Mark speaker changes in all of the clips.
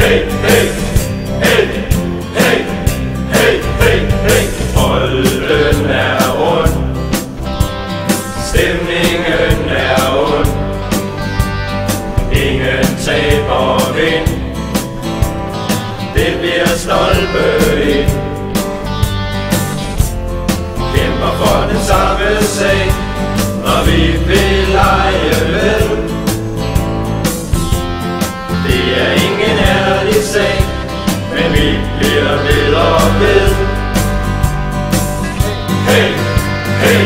Speaker 1: hey, hey, hey, hey, hey, hey, hey. Bolden er rund, stemningen er ond. Ingen taber vind, det bliver stolpe ind. Kæmper for den samme sag, når vi vil lege med. Det er ingen ærlig sag, men vi bliver ved og ved. Hey, hey,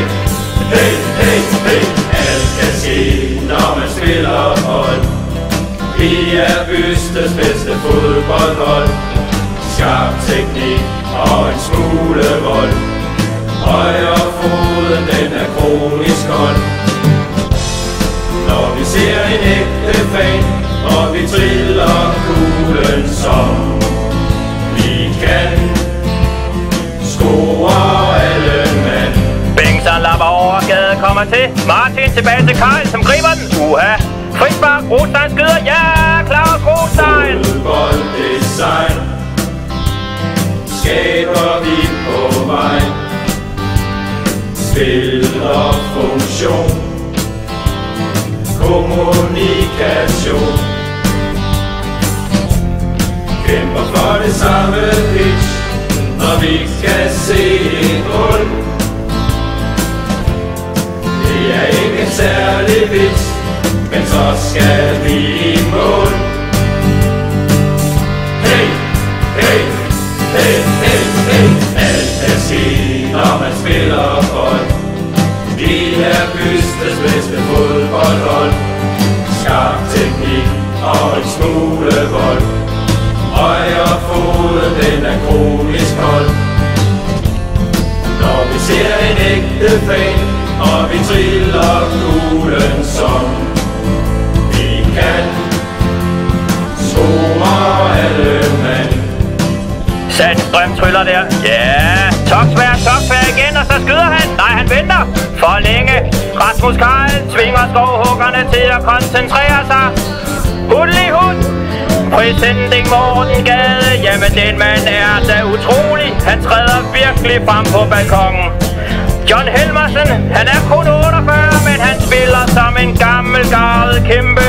Speaker 1: hey, hey, hey. Alt kan ske, når man spiller hold. Vi er bystens bedste fodboldhold. Skarp teknik og en smule vold. Højre foden, den er kronisk kold. Når vi ser en ægte fan, og vi triller kuglen som vi kan. Scorer alle mand.
Speaker 2: Bengtsson lapper over, Gade kommer til. Martin tilbage til Karl, som griber den. Uha! Frispark, Rostein skyder. Ja, Claus Rostein!
Speaker 1: Fodbolddesign skaber vi på vej. Spil og funktion, kommunikation. Kæmper for det samme pitch, når vi kan se et hul. Det er ikke en særlig vits, men så skal vi i mål. Hey, hey, hey, hey, hey. Alt kan ske, når man spiller bold. Vi er bystens bedste fodboldhold. Skarp teknik og en smule vold. Højre foden, den er kronisk kold. Når vi ser en ægte fan, og vi triller kuglen som vi kan. Scorer alle mand.
Speaker 2: Sandstrøm tryller der. Ja, Toksvær igen, og så skyder han. Nej, han venter. For længe. Rasmus Karl tvinger skovhuggerne til at koncentrere sig. Hudlig hud. Præsending Morten Gade. Jamen, den mand er da utrolig. Han træder virkelig frem på balkongen. John Helmersen, han er kun 48, men han spiller som en gammel gardet kæmpe.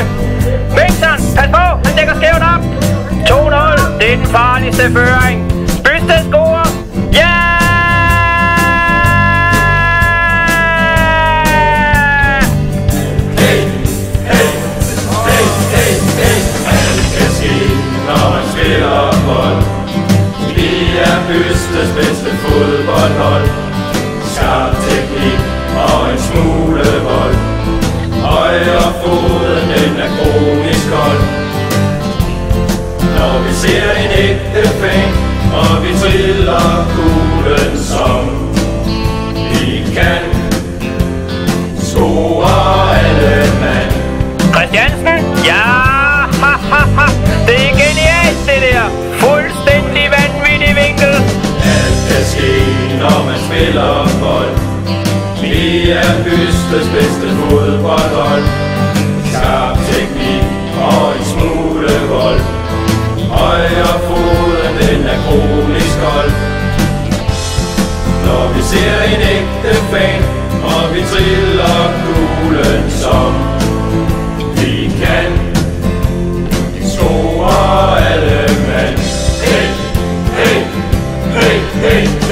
Speaker 2: Bengtsson, pas på, han dækker skævt op. 2-0, det er den farligste føring. Byste scorer. Ja!
Speaker 1: Hey, hey, hey, hey, hey. Alt kan ske, når man spiller bold. Vi er bystens bedste fodboldhold. Skarp teknik og en smule vold. Højre foden, den er kronisk kold. Når vi ser en ægte fan, og vi triller kuglen som vi kan. Scorer alle mand.
Speaker 2: Christiansen, ja, ha, ha, ha. Det er genialt det der. Fuldstændig vanvittig vinkel.
Speaker 1: Alt kan ske, når man spiller bold. Vi er bystens bedste fodboldhold. Skarp teknik og en smule vold. Højre foden, den er kronisk kold. Når vi ser en ægte fan, og vi triller kuglen som vi kan. Scorer alle mand. Hey, hey, hey, hey.